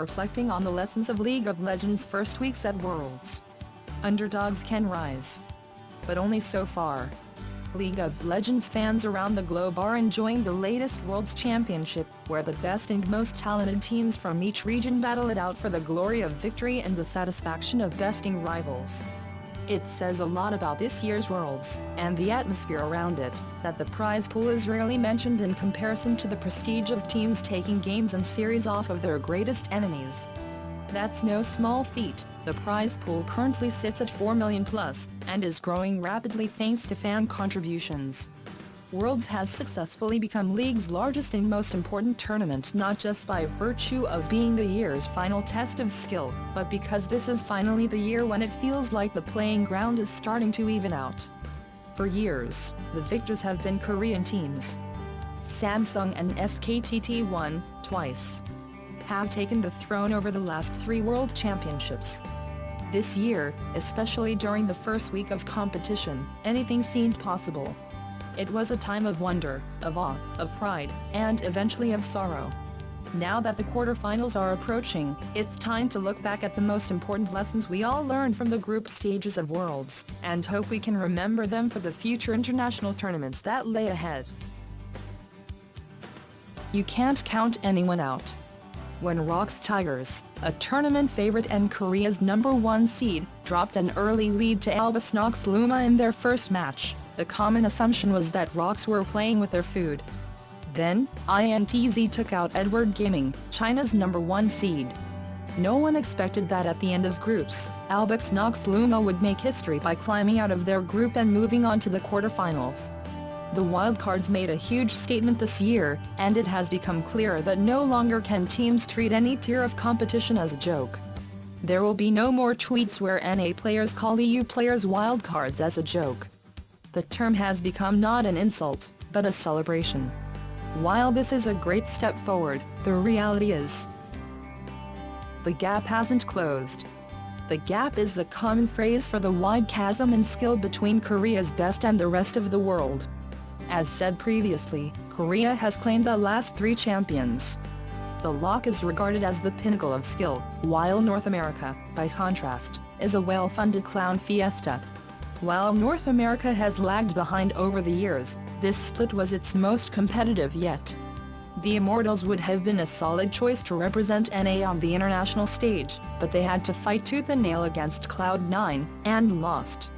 reflecting on the lessons of League of Legends' first weeks at Worlds. Underdogs can rise, but only so far. League of Legends fans around the globe are enjoying the latest Worlds Championship, where the best and most talented teams from each region battle it out for the glory of victory and the satisfaction of besting rivals. It says a lot about this year's Worlds, and the atmosphere around it, that the prize pool is rarely mentioned in comparison to the prestige of teams taking games and series off of their greatest enemies. That's no small feat. The prize pool currently sits at 4 million plus, and is growing rapidly thanks to fan contributions. Worlds has successfully become League's largest and most important tournament, not just by virtue of being the year's final test of skill, but because this is finally the year when it feels like the playing ground is starting to even out. For years, the victors have been Korean teams. Samsung and SKTT won, twice, have taken the throne over the last 3 World Championships. This year, especially during the first week of competition, anything seemed possible. It was a time of wonder, of awe, of pride, and eventually of sorrow. Now that the quarterfinals are approaching, it's time to look back at the most important lessons we all learned from the group stages of Worlds, and hope we can remember them for the future international tournaments that lay ahead. You can't count anyone out. When ROX Tigers, a tournament favorite and Korea's #1 seed, dropped an early lead to Albus Nox Luma in their first match, the common assumption was that ROX were playing with their food. Then, INTZ took out Edward Gaming, China's #1 seed. No one expected that at the end of groups, Albus Nox Luma would make history by climbing out of their group and moving on to the quarterfinals. The wildcards made a huge statement this year, and it has become clear that no longer can teams treat any tier of competition as a joke. There will be no more tweets where NA players call EU players wildcards as a joke. The term has become not an insult, but a celebration. While this is a great step forward, the reality is, the gap hasn't closed. The gap is the common phrase for the wide chasm in skill between Korea's best and the rest of the world. As said previously, Korea has claimed the last 3 champions. The LoC is regarded as the pinnacle of skill, while North America, by contrast, is a well-funded clown fiesta. While North America has lagged behind over the years, this split was its most competitive yet. The Immortals would have been a solid choice to represent NA on the international stage, but they had to fight tooth and nail against Cloud9, and lost.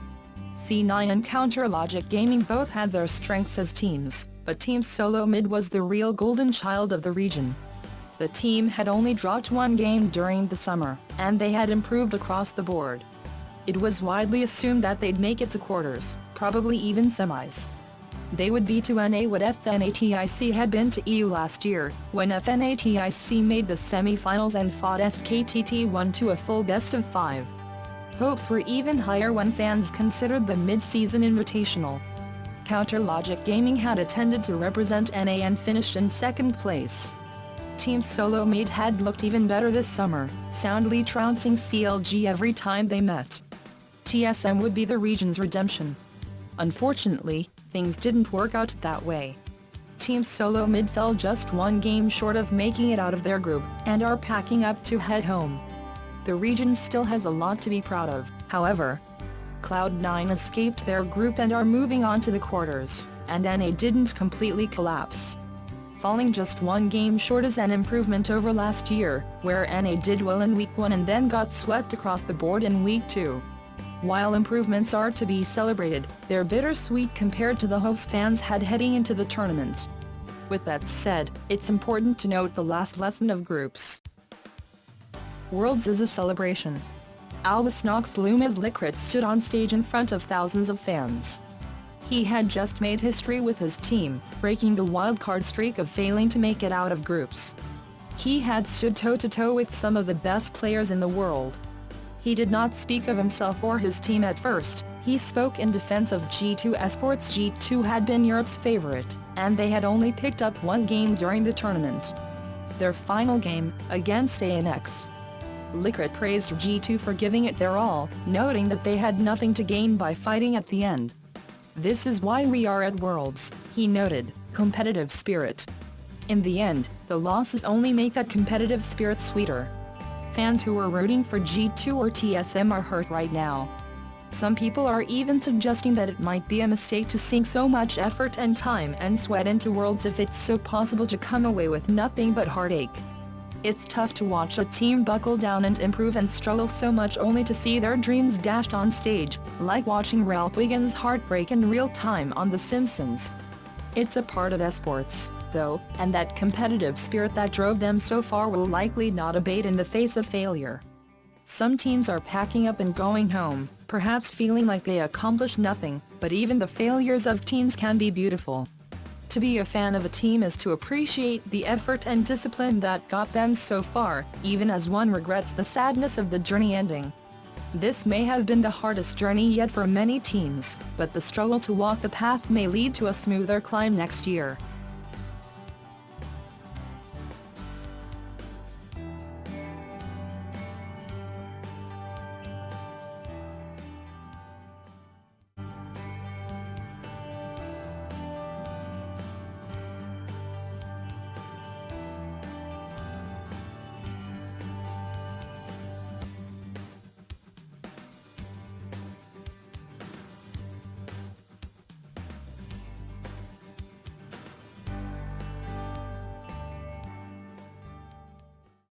C9 and Counter Logic Gaming both had their strengths as teams, but Team Solo Mid was the real golden child of the region. The team had only dropped 1 game during the summer, and they had improved across the board. It was widely assumed that they'd make it to quarters, probably even semis. They would be to NA what FNATIC had been to EU last year, when FNATIC made the semi-finals and fought SKTT1 to a full best-of-5. Hopes were even higher when fans considered the mid-season invitational. Counter Logic Gaming had attended to represent NA and finished in 2nd place. Team Solo Mid had looked even better this summer, soundly trouncing CLG every time they met. TSM would be the region's redemption. Unfortunately, things didn't work out that way. Team Solo Mid fell just 1 game short of making it out of their group, and are packing up to head home. The region still has a lot to be proud of, however. Cloud9 escaped their group and are moving on to the quarters, and NA didn't completely collapse. Falling just 1 game short is an improvement over last year, where NA did well in Week 1 and then got swept across the board in Week 2. While improvements are to be celebrated, they're bittersweet compared to the hopes fans had heading into the tournament. With that said, it's important to note the last lesson of groups. Worlds is a celebration. Albus Nox Luma's Licrit stood on stage in front of thousands of fans. He had just made history with his team, breaking the wildcard streak of failing to make it out of groups. He had stood toe-to-toe with some of the best players in the world. He did not speak of himself or his team at first, he spoke in defense of G2 Esports. G2 had been Europe's favorite, and they had only picked up 1 game during the tournament. Their final game, against ANX. Licrit praised G2 for giving it their all, noting that they had nothing to gain by fighting at the end. "This is why we are at Worlds," he noted, competitive spirit. In the end, the losses only make that competitive spirit sweeter. Fans who were rooting for G2 or TSM are hurt right now. Some people are even suggesting that it might be a mistake to sink so much effort and time and sweat into Worlds if it's so possible to come away with nothing but heartache. It's tough to watch a team buckle down and improve and struggle so much only to see their dreams dashed on stage, like watching Ralph Wiggins' heartbreak in real time on The Simpsons. It's a part of esports, though, and that competitive spirit that drove them so far will likely not abate in the face of failure. Some teams are packing up and going home, perhaps feeling like they accomplished nothing, but even the failures of teams can be beautiful. To be a fan of a team is to appreciate the effort and discipline that got them so far, even as one regrets the sadness of the journey ending. This may have been the hardest journey yet for many teams, but the struggle to walk the path may lead to a smoother climb next year.